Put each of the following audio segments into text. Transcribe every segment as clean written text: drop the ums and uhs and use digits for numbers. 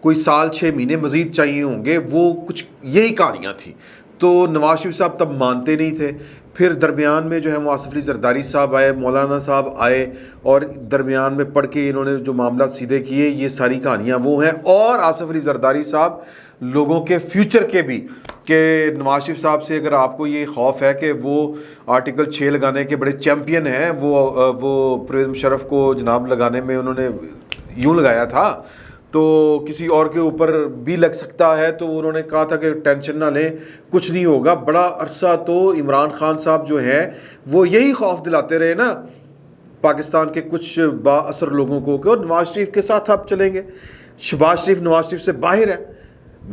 کوئی سال 6 مہینے مزید چاہیے ہوں گے، وہ کچھ یہی کہانیاں تھیں. تو نواز شریف صاحب تب مانتے نہیں تھے. پھر درمیان میں جو ہے وہ آصف علی زرداری صاحب آئے، مولانا صاحب آئے، اور درمیان میں پڑھ کے انہوں نے جو معاملات سیدھے کیے. یہ ساری کہانیاں وہ ہیں. اور آصف علی زرداری صاحب لوگوں کے فیوچر کے بھی، کہ نواز شریف صاحب سے اگر آپ کو یہ خوف ہے کہ وہ آرٹیکل 6 لگانے کے بڑے چیمپئن ہیں، وہ پرویز مشرف کو جناب لگانے میں انہوں نے یوں لگایا تھا، تو کسی اور کے اوپر بھی لگ سکتا ہے. تو انہوں نے کہا تھا کہ ٹینشن نہ لیں، کچھ نہیں ہوگا. بڑا عرصہ تو عمران خان صاحب جو ہیں وہ یہی خوف دلاتے رہے نا پاکستان کے کچھ با اثر لوگوں کو، کہ نواز شریف کے ساتھ آپ چلیں گے. شہباز شریف نواز شریف سے باہر ہے.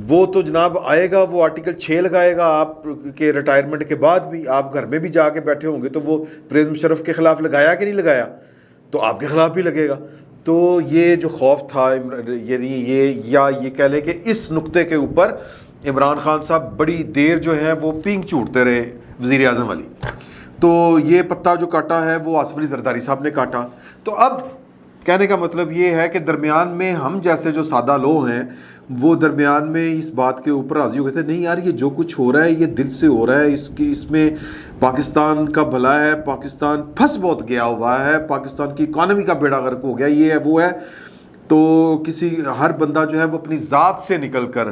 وہ تو جناب آئے گا، وہ آرٹیکل 6 لگائے گا آپ کے ریٹائرمنٹ کے بعد بھی. آپ گھر میں بھی جا کے بیٹھے ہوں گے تو وہ پرویز مشرف کے خلاف لگایا کہ نہیں لگایا، تو آپ کے خلاف بھی لگے گا. تو یہ جو خوف تھا، یہ کہہ لیں کہ اس نقطے کے اوپر عمران خان صاحب بڑی دیر جو ہے وہ پینگ چوٹتے رہے وزیر اعظم والی. تو یہ پتا جو کاٹا ہے وہ آصف علی زرداری صاحب نے کاٹا. تو اب کہنے کا مطلب یہ ہے کہ درمیان میں ہم جیسے جو سادہ لوگ ہیں وہ درمیان میں اس بات کے اوپر راضی ہو گئے تھے، نہیں یار یہ جو کچھ ہو رہا ہے یہ دل سے ہو رہا ہے، اس میں پاکستان کا بھلا ہے، پاکستان پھنس بہت گیا ہوا ہے، پاکستان کی اکانومی کا بیڑا غرق ہو گیا، یہ ہے وہ ہے. تو ہر بندہ جو ہے وہ اپنی ذات سے نکل کر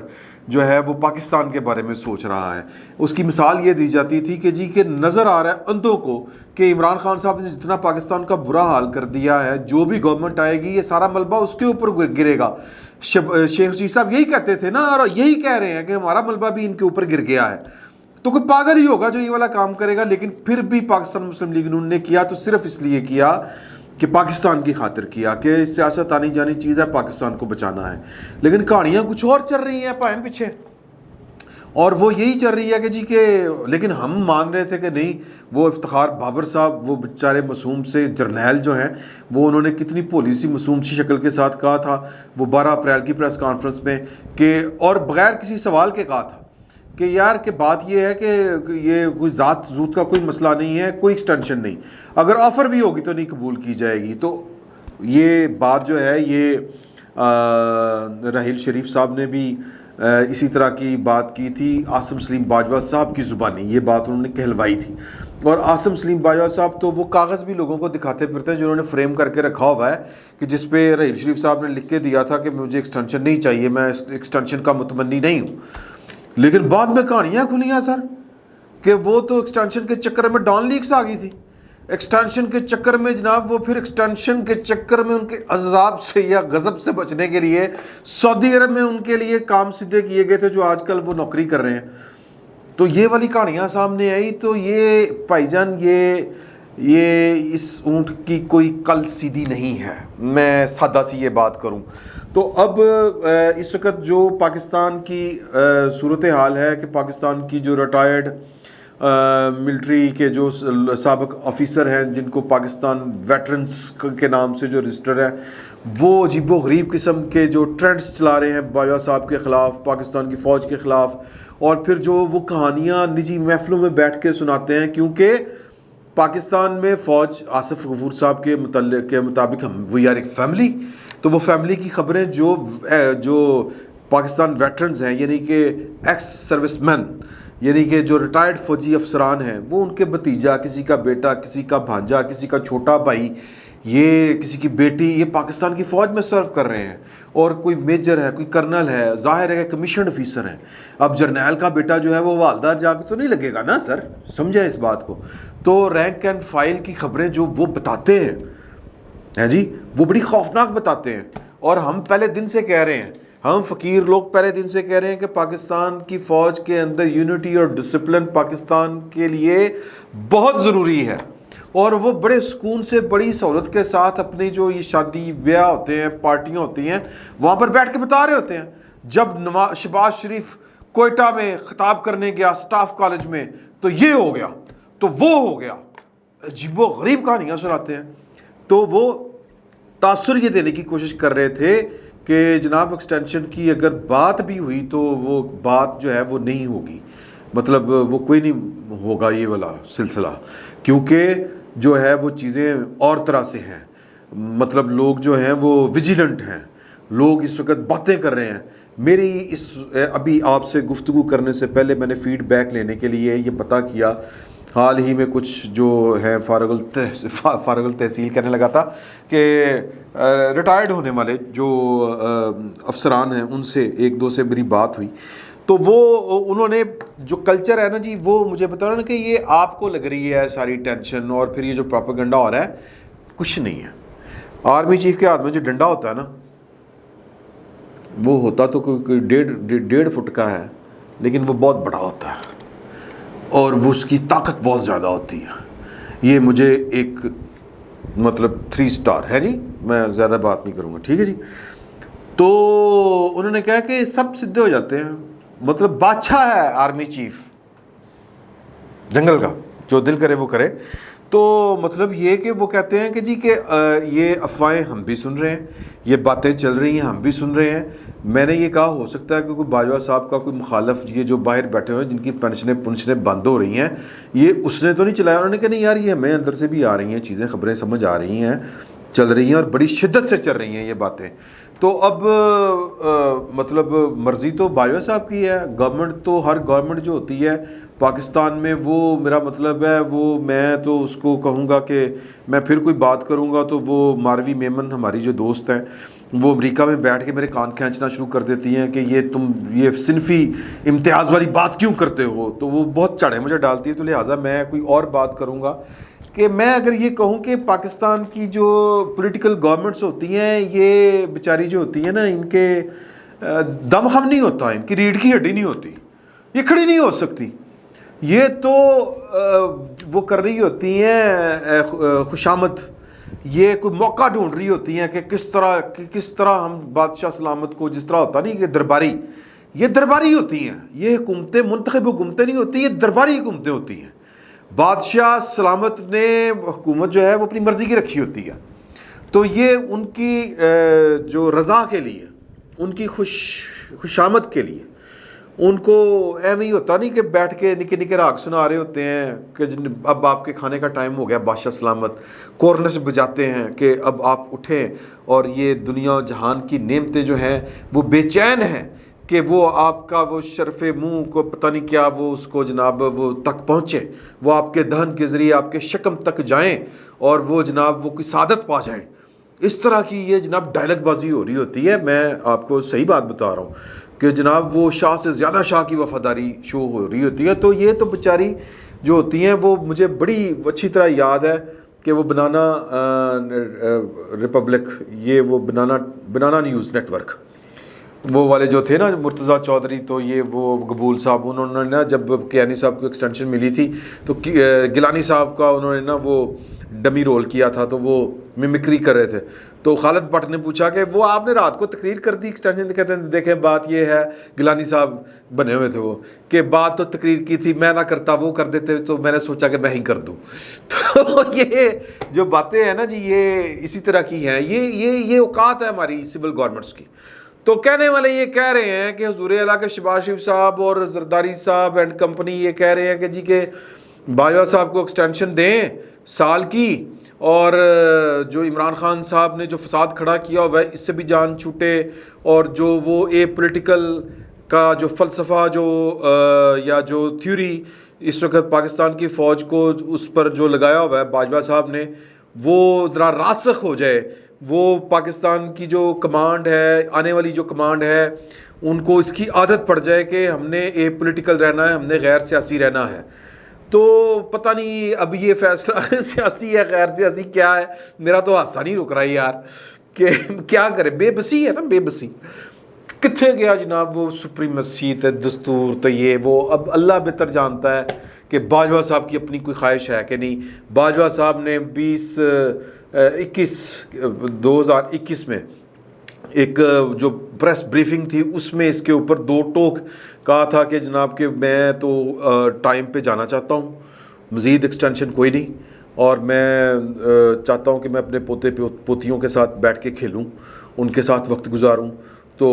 جو ہے وہ پاکستان کے بارے میں سوچ رہا ہے. اس کی مثال یہ دی جاتی تھی کہ جی کہ نظر آ رہا ہے اندھوں کو کہ عمران خان صاحب نے جتنا پاکستان کا برا حال کر دیا ہے، جو بھی گورنمنٹ آئے گی یہ سارا ملبہ اس کے اوپر گرے گا. شیخ رشید صاحب یہی کہتے تھے نا، اور یہی کہہ رہے ہیں کہ ہمارا ملبہ بھی ان کے اوپر گر گیا ہے. تو کوئی پاگل ہی ہوگا جو یہ والا کام کرے گا. لیکن پھر بھی پاکستان مسلم لیگ نون نے کیا تو صرف اس لیے کیا کہ پاکستان کی خاطر کیا، کہ سیاست آنی جانی چیز ہے، پاکستان کو بچانا ہے. لیکن کہانیاں کچھ اور چل رہی ہیں پائن پیچھے، اور وہ یہی چل رہی ہے کہ جی کہ لیکن ہم مان رہے تھے کہ نہیں، وہ افتخار بابر صاحب وہ بیچارے معصوم سے جرنیل جو ہیں، وہ انہوں نے کتنی بھولی سی معصوم سی شکل کے ساتھ کہا تھا وہ 12 اپریل کی پریس کانفرنس میں، کہ اور بغیر کسی سوال کے کہا تھا کہ یار کہ بات یہ ہے کہ یہ کوئی ذات زوت کا کوئی مسئلہ نہیں ہے، کوئی ایکسٹینشن نہیں، اگر آفر بھی ہوگی تو نہیں قبول کی جائے گی. تو یہ بات جو ہے یہ راحیل شریف صاحب نے بھی اسی طرح کی بات کی تھی. عاصم سلیم باجوہ صاحب کی زبانی یہ بات انہوں نے کہلوائی تھی. اور عاصم سلیم باجوہ صاحب تو وہ کاغذ بھی لوگوں کو دکھاتے پھرتے ہیں جو انہوں نے فریم کر کے رکھا ہوا ہے، کہ جس پہ راحیل شریف صاحب نے لکھ کے دیا تھا کہ مجھے ایکسٹینشن نہیں چاہیے، میں ایکسٹینشن کا متمنی نہیں ہوں. لیکن بعد میں کہانیاں کھلیاں سر کہ وہ تو ایکسٹینشن کے چکر میں ڈان لیکس آ گئی تھی. ایکسٹینشن کے چکر میں جناب وہ پھر ایکسٹینشن کے چکر میں ان کے عذاب سے یا غضب سے بچنے کے لیے سعودی عرب میں ان کے لیے کام سیدھے کیے گئے تھے جو آج کل وہ نوکری کر رہے ہیں. تو یہ والی کہانیاں سامنے آئی. تو یہ بھائی جان یہ اس اونٹ کی کوئی کل سیدھی نہیں ہے، میں سادہ سی یہ بات کروں تو. اب اس وقت جو پاکستان کی صورتحال ہے کہ پاکستان کی جو ریٹائرڈ ملٹری کے جو سابق آفیسر ہیں جن کو پاکستان ویٹرنز کے نام سے جو رجسٹر ہے، وہ عجیب و غریب قسم کے جو ٹرینڈز چلا رہے ہیں باجوہ صاحب کے خلاف، پاکستان کی فوج کے خلاف، اور پھر جو وہ کہانیاں نجی محفلوں میں بیٹھ کے سناتے ہیں. کیونکہ پاکستان میں فوج آصف غفور صاحب کے مطابق ہم وی آر ایک فیملی. تو وہ فیملی کی خبریں جو پاکستان ویٹرنز ہیں، یعنی کہ ایکس سروس مین، یعنی کہ جو ریٹائرڈ فوجی افسران ہیں، وہ ان کے بھتیجا، کسی کا بیٹا، کسی کا بھانجا، کسی کا چھوٹا بھائی، یہ کسی کی بیٹی، یہ پاکستان کی فوج میں سرو کر رہے ہیں. اور کوئی میجر ہے، کوئی کرنل ہے، ظاہر ہے کہ کمیشنڈ آفیسر ہیں. اب جرنیل کا بیٹا جو ہے وہ والدار جا کے تو نہیں لگے گا نا سر، سمجھیں اس بات کو. تو رینک اینڈ فائل کی خبریں جو وہ بتاتے ہیں جی، وہ بڑی خوفناک بتاتے ہیں. اور ہم پہلے دن سے کہہ رہے ہیں، ہم فقیر لوگ پہلے دن سے کہہ رہے ہیں کہ پاکستان کی فوج کے اندر یونٹی اور ڈسپلن پاکستان کے لیے بہت ضروری ہے. اور وہ بڑے سکون سے، بڑی سہولت کے ساتھ اپنی جو یہ شادی بیاہ ہوتے ہیں، پارٹیاں ہوتی ہیں، وہاں پر بیٹھ کے بتا رہے ہوتے ہیں. جب شہباز شریف کوئٹہ میں خطاب کرنے گیا سٹاف کالج میں تو یہ ہو گیا، تو وہ ہو گیا. عجیب و غریب کہانیاں سناتے ہیں. تو وہ تاثر یہ دینے کی کوشش کر رہے تھے کہ جناب ایکسٹینشن کی اگر بات بھی ہوئی تو وہ بات جو ہے وہ نہیں ہوگی، مطلب وہ کوئی نہیں ہوگا یہ والا سلسلہ، کیونکہ جو ہے وہ چیزیں اور طرح سے ہیں. مطلب لوگ جو ہیں وہ ویجیلنٹ ہیں، لوگ اس وقت باتیں کر رہے ہیں. میری ابھی آپ سے گفتگو کرنے سے پہلے میں نے فیڈ بیک لینے کے لیے یہ پتہ کیا، حال ہی میں کچھ جو ہے فارغ التحصیل کہنے لگا تھا کہ ریٹائرڈ ہونے والے جو افسران ہیں ان سے ایک دو سے میری بات ہوئی، تو وہ انہوں نے جو کلچر ہے نا جی، وہ مجھے بتا رہا نا کہ یہ آپ کو لگ رہی ہے ساری ٹینشن اور پھر یہ جو پروپیگنڈا ہو رہا ہے کچھ نہیں ہے. آرمی چیف کے ہاتھ میں جو ڈنڈا ہوتا ہے نا، وہ ہوتا تو کوئی 1.5 فٹ کا ہے، لیکن وہ بہت بڑا ہوتا ہے اور وہ اس کی طاقت بہت زیادہ ہوتی ہے. یہ مجھے ایک مطلب 3 سٹار ہے جی، میں زیادہ بات نہیں کروں گا، ٹھیک ہے جی. تو انہوں نے کہا کہ سب سدھے ہو جاتے ہیں، مطلب بادشاہ ہے آرمی چیف جنگل کا، جو دل کرے وہ کرے. تو مطلب یہ کہ وہ کہتے ہیں کہ جی کہ یہ افواہیں ہم بھی سن رہے ہیں، یہ باتیں چل رہی ہیں ہم بھی سن رہے ہیں. میں نے یہ کہا ہو سکتا ہے کہ کوئی باجوہ صاحب کا کوئی مخالف، یہ جو باہر بیٹھے ہوئے ہیں جن کی پنشنیں بند ہو رہی ہیں، یہ اس نے تو نہیں چلایا. انہوں نے کہا نہیں یار، یہ ہمیں اندر سے بھی آ رہی ہیں چیزیں، خبریں سمجھ آ رہی ہیں، چل رہی ہیں اور بڑی شدت سے چل رہی ہیں یہ باتیں. تو اب مطلب مرضی تو باجوہ صاحب کی ہے، گورنمنٹ تو ہر گورنمنٹ جو ہوتی ہے پاکستان میں، وہ میرا مطلب ہے وہ میں تو اس کو کہوں گا کہ میں پھر کوئی بات کروں گا تو وہ ماروی میمن ہماری جو دوست ہیں، وہ امریکہ میں بیٹھ کے میرے کان کھینچنا شروع کر دیتی ہیں کہ یہ تم یہ صنفی امتیاز والی بات کیوں کرتے ہو. تو وہ بہت چڑھے مجھے ڈالتی ہے. تو لہٰذا میں کوئی اور بات کروں گا کہ میں اگر یہ کہوں کہ پاکستان کی جو پولیٹیکل گورنمنٹس ہوتی ہیں، یہ بیچاری جو ہوتی ہیں نا، ان کے دم خم نہیں ہوتا، ان کی ریڑھ کی ہڈی نہیں ہوتی، یہ کھڑی نہیں ہو سکتی. یہ تو وہ کر رہی ہوتی ہیں خوشامد، یہ کوئی موقع ڈھونڈ رہی ہوتی ہیں کہ کس طرح ہم بادشاہ سلامت کو، جس طرح ہوتا نہیں کہ درباری، یہ درباری ہوتی ہیں، یہ حکومتیں منتخب حکومتیں نہیں ہوتی، یہ درباری حکومتیں ہوتی ہیں. بادشاہ سلامت نے حکومت جو ہے وہ اپنی مرضی کی رکھی ہوتی ہے. تو یہ ان کی جو رضا کے لیے، ان کی خوشامد کے لیے، ان کو ایویں ہی ہوتا نہیں کہ بیٹھ کے نکے نکے راگ سنا رہے ہوتے ہیں کہ اب آپ کے کھانے کا ٹائم ہو گیا. بادشاہ سلامت کورنس بجاتے ہیں کہ اب آپ اٹھیں، اور یہ دنیا جہان کی نعمتیں جو ہیں وہ بے چین ہیں کہ وہ آپ کا وہ شرف منہ کو پتہ نہیں کیا، وہ اس کو جناب وہ تک پہنچے، وہ آپ کے دہن کے ذریعے آپ کے شکم تک جائیں اور وہ جناب وہ کوئی سعادت پا جائیں. اس طرح کی یہ جناب ڈائلگ بازی ہو رہی ہوتی ہے. میں آپ کو صحیح بات بتا رہا ہوں کہ جناب وہ شاہ سے زیادہ شاہ کی وفاداری شو ہو رہی ہوتی ہے. تو یہ تو بیچاری جو ہوتی ہیں، وہ مجھے بڑی اچھی طرح یاد ہے کہ وہ بنانا ریپبلک، یہ وہ بنانا نیوز نیٹ ورک، وہ والے جو تھے نا مرتضیٰ چودھری، تو یہ وہ قبول صاحب، انہوں نے نا جب کیانی صاحب کو ایکسٹینشن ملی تھی تو گیلانی صاحب کا انہوں نے نا وہ ڈمی رول کیا تھا، تو وہ ممکری کر رہے تھے. تو خالد بٹ نے پوچھا کہ وہ آپ نے رات کو تقریر کر دی ایکسٹینشن؟ کہتے ہیں دیکھیں بات یہ ہے، گیلانی صاحب بنے ہوئے تھے وہ، کہ بات تو تقریر کی تھی، میں نہ کرتا وہ کر دیتے، تو میں نے سوچا کہ میں ہی کر دوں. تو یہ جو باتیں ہیں نا جی، یہ اسی طرح کی ہیں. یہ اوقات ہے ہماری سول گورنمنٹس کی. تو کہنے والے یہ کہہ رہے ہیں کہ حضور اعلیٰ کے شہباز شریف صاحب اور زرداری صاحب اینڈ کمپنی یہ کہہ رہے ہیں کہ جی کہ باجوہ صاحب کو ایکسٹینشن دیں سال کی، اور جو عمران خان صاحب نے جو فساد کھڑا کیا وہ اس سے بھی جان چھوٹے، اور جو وہ پولیٹیکل کا جو فلسفہ جو یا جو تھیوری اس وقت پاکستان کی فوج کو اس پر جو لگایا ہوا ہے باجوہ صاحب نے، وہ ذرا راسخ ہو جائے. وہ پاکستان کی جو کمانڈ ہے، آنے والی جو کمانڈ ہے، ان کو اس کی عادت پڑ جائے کہ ہم نے پولیٹیکل رہنا ہے، ہم نے غیر سیاسی رہنا ہے. تو پتہ نہیں اب یہ فیصلہ سیاسی ہے غیر سیاسی کیا ہے، میرا تو حادثہ نہیں رک رہا ہے یار کہ کیا کرے. بے بسی ہے نا، بے بسی. کتنے گیا جناب وہ سپریمیسی تے دستور تو یہ وہ، اب اللہ بہتر جانتا ہے کہ باجوہ صاحب کی اپنی کوئی خواہش ہے کہ نہیں. باجوہ صاحب نے 2021 میں ایک جو پریس بریفنگ تھی اس میں اس کے اوپر 2 ٹوک کہا تھا کہ جناب کہ میں تو ٹائم پہ جانا چاہتا ہوں، مزید ایکسٹینشن کوئی نہیں، اور میں چاہتا ہوں کہ میں اپنے پوتے پوتیوں کے ساتھ بیٹھ کے کھیلوں، ان کے ساتھ وقت گزاروں. تو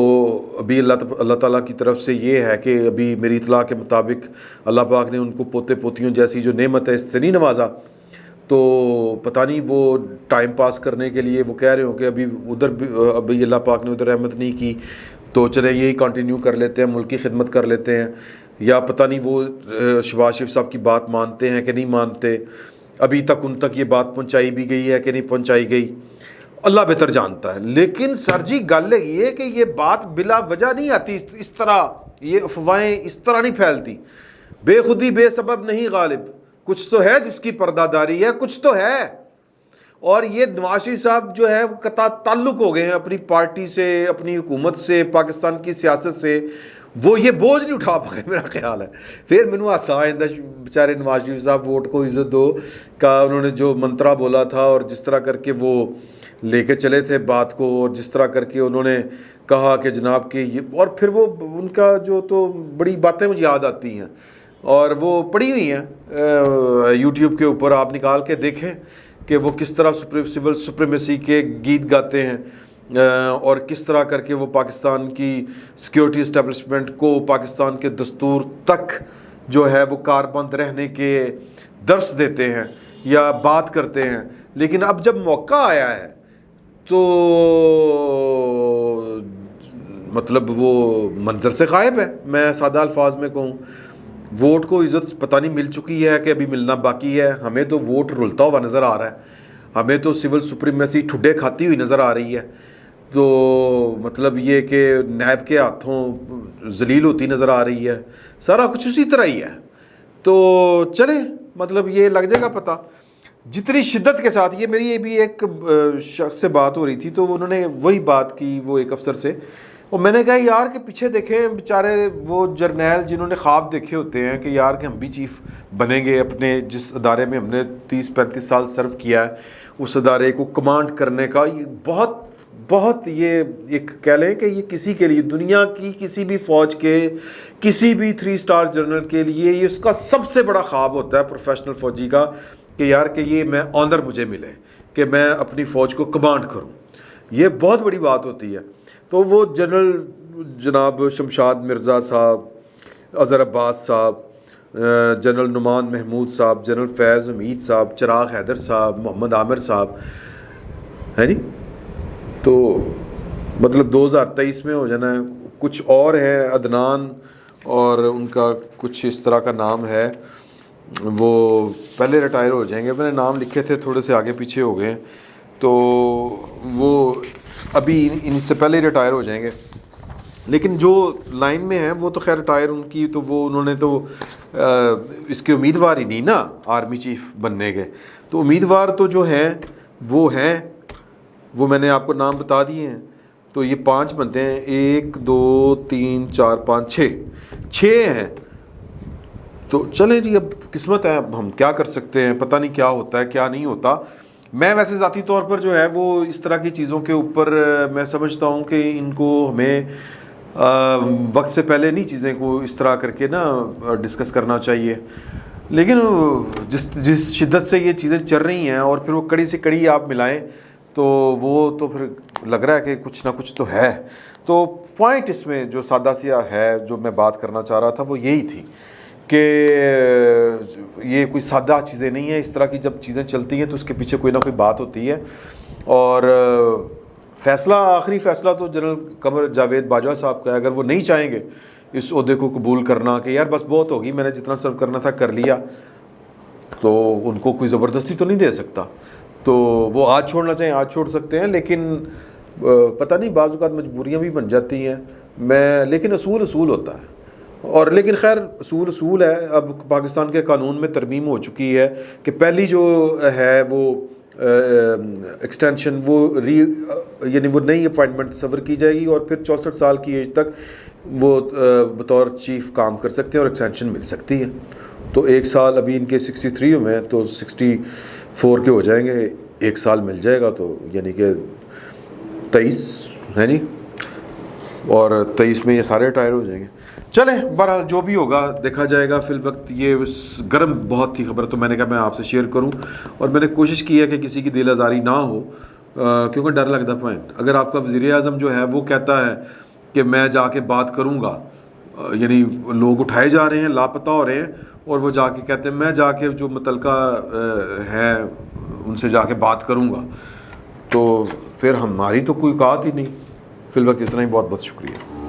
ابھی اللہ تعالیٰ کی طرف سے یہ ہے کہ ابھی میری اطلاع کے مطابق اللہ پاک نے ان کو پوتے پوتیوں جیسی جو نعمت ہے اس سے نہیں نوازا. تو پتہ نہیں وہ ٹائم پاس کرنے کے لیے وہ کہہ رہے ہوں کہ ابھی ادھر بھی ابھی اللہ پاک نے ادھر رحمت نہیں کی تو چلیں یہی کنٹینیو کر لیتے ہیں, ملک کی خدمت کر لیتے ہیں, یا پتہ نہیں وہ شہباز شریف صاحب کی بات مانتے ہیں کہ نہیں مانتے, ابھی تک ان تک یہ بات پہنچائی بھی گئی ہے کہ نہیں پہنچائی گئی, اللہ بہتر جانتا ہے. لیکن سر جی گل یہ کہ یہ بات بلا وجہ نہیں آتی اس طرح, یہ افواہیں اس طرح نہیں پھیلتی. بے خودی بے سبب نہیں غالب, کچھ تو ہے جس کی پردہ داری ہے, کچھ تو ہے. اور یہ نواز شریف صاحب جو ہے وہ قطع تعلق ہو گئے ہیں اپنی پارٹی سے, اپنی حکومت سے, پاکستان کی سیاست سے, وہ یہ بوجھ نہیں اٹھا پا رہے میرا خیال ہے. پھر مینوں ہاسا آئندہ بیچارے نواز شریف صاحب ووٹ کو عزت دو کا انہوں نے جو منترا بولا تھا اور جس طرح کر کے وہ لے کے چلے تھے بات کو, اور جس طرح کر کے انہوں نے کہا کہ جناب کہ یہ, اور پھر وہ ان کا جو تو بڑی باتیں مجھے یاد آتی ہیں اور وہ پڑی ہوئی ہیں یوٹیوب کے اوپر, آپ نکال کے دیکھیں کہ وہ کس طرح سول سپریمیسی کے گیت گاتے ہیں اور کس طرح کر کے وہ پاکستان کی سیکیورٹی اسٹیبلشمنٹ کو پاکستان کے دستور تک جو ہے وہ کاربند رہنے کے درس دیتے ہیں یا بات کرتے ہیں. لیکن اب جب موقع آیا ہے تو مطلب وہ منظر سے غائب ہے. میں سادہ الفاظ میں کہوں, ووٹ کو عزت پتہ نہیں مل چکی ہے کہ ابھی ملنا باقی ہے. ہمیں تو ووٹ رلتا ہوا نظر آ رہا ہے, ہمیں تو سول سپریمیسی ٹھڈے کھاتی ہوئی نظر آ رہی ہے. تو مطلب یہ کہ نیب کے ہاتھوں ذلیل ہوتی نظر آ رہی ہے. سارا کچھ اسی طرح ہی ہے. تو چلیں مطلب یہ لگ جائے گا پتہ جتنی شدت کے ساتھ. یہ میری بھی ایک شخص سے بات ہو رہی تھی تو انہوں نے وہی بات کی, وہ ایک افسر سے, اور میں نے کہا یار کہ پیچھے دیکھیں بیچارے وہ جرنیل جنہوں نے خواب دیکھے ہوتے ہیں کہ یار کہ ہم بھی چیف بنیں گے, اپنے جس ادارے میں ہم نے 30-35 سال سرو کیا ہے اس ادارے کو کمانڈ کرنے کا, یہ بہت یہ ایک کہہ لیں کہ یہ کسی کے لیے دنیا کی کسی بھی فوج کے کسی بھی 3 اسٹار جنرل کے لیے یہ اس کا سب سے بڑا خواب ہوتا ہے پروفیشنل فوجی کا کہ یار کہ یہ میں آنر مجھے ملے کہ میں اپنی فوج کو کمانڈ کروں. یہ بہت بڑی بات ہوتی ہے. تو وہ جنرل جناب شمشاد مرزا صاحب, اظہر عباس صاحب, جنرل نعمان محمود صاحب, جنرل فیض حمید صاحب, چراغ حیدر صاحب, محمد عامر صاحب ہے نہیں, تو مطلب 2023 میں ہو جانا ہے. کچھ اور ہیں عدنان اور ان کا کچھ اس طرح کا نام ہے, وہ پہلے ریٹائر ہو جائیں گے. میں نے نام لکھے تھے تھوڑے سے آگے پیچھے ہو گئے, تو وہ ابھی ان سے پہلے ریٹائر ہو جائیں گے. لیکن جو لائن میں ہیں وہ تو خیر ریٹائر ان کی, تو وہ انہوں نے تو اس کے امیدوار ہی نہیں نا آرمی چیف بننے کے. تو امیدوار تو جو ہیں وہ میں نے آپ کو نام بتا دیے ہیں. تو یہ 5 بنتے ہیں, 1 2 3 4 5 6 ہیں. تو چلیں جی اب قسمت ہے, اب ہم کیا کر سکتے ہیں, پتہ نہیں کیا ہوتا ہے کیا نہیں ہوتا. میں ویسے ذاتی طور پر جو ہے وہ اس طرح کی چیزوں کے اوپر میں سمجھتا ہوں کہ ان کو ہمیں وقت سے پہلے نہیں چیزیں کو اس طرح کر کے نا ڈسکس کرنا چاہیے. لیکن جس شدت سے یہ چیزیں چل رہی ہیں اور پھر وہ کڑی سے کڑی آپ ملائیں تو وہ تو پھر لگ رہا ہے کہ کچھ نہ کچھ تو ہے. تو پوائنٹ اس میں جو سادہ سیا ہے جو میں بات کرنا چاہ رہا تھا وہ یہی تھی کہ یہ کوئی سادہ چیزیں نہیں ہیں. اس طرح کی جب چیزیں چلتی ہیں تو اس کے پیچھے کوئی نہ کوئی بات ہوتی ہے. اور فیصلہ آخری فیصلہ تو جنرل قمر جاوید باجوہ صاحب کا ہے. اگر وہ نہیں چاہیں گے اس عہدے کو قبول کرنا کہ یار بس بہت ہوگی, میں نے جتنا سرو کرنا تھا کر لیا, تو ان کو کوئی زبردستی تو نہیں دے سکتا. تو وہ آج چھوڑنا چاہیں آج چھوڑ سکتے ہیں, لیکن پتہ نہیں بعض اوقات مجبوریاں بھی بن جاتی ہیں. لیکن اصول ہوتا ہے. اور لیکن خیر اصول ہے. اب پاکستان کے قانون میں ترمیم ہو چکی ہے کہ پہلی جو ہے وہ ایکسٹینشن وہ یعنی وہ نئی اپوائنٹمنٹ تصور کی جائے گی, اور پھر 64 سال کی ایج تک وہ بطور چیف کام کر سکتے ہیں اور ایکسٹینشن مل سکتی ہے. تو 1 سال ابھی ان کے 63 میں تو 64 کے ہو جائیں گے, 1 سال مل جائے گا, تو یعنی کہ 23 ہے نہیں, اور 23 میں یہ سارے ریٹائر ہو جائیں گے. چلیں بہرحال جو بھی ہوگا دیکھا جائے گا. فی الوقت یہ گرم بہت تھی خبر, تو میں نے کہا میں آپ سے شیئر کروں, اور میں نے کوشش کی ہے کہ کسی کی دل آزاری نہ ہو, کیونکہ ڈر لگتا پوائنٹ. اگر آپ کا وزیر اعظم جو ہے وہ کہتا ہے کہ میں جا کے بات کروں گا, یعنی لوگ اٹھائے جا رہے ہیں, لاپتہ ہو رہے ہیں, اور وہ جا کے کہتے ہیں میں جا کے جو متعلقہ ہیں ان سے جا کے بات کروں گا، تو پھر ہماری تو کوئی اوقات ہی نہیں. فی الوقت اتنا ہی. بہت بہت شکریہ.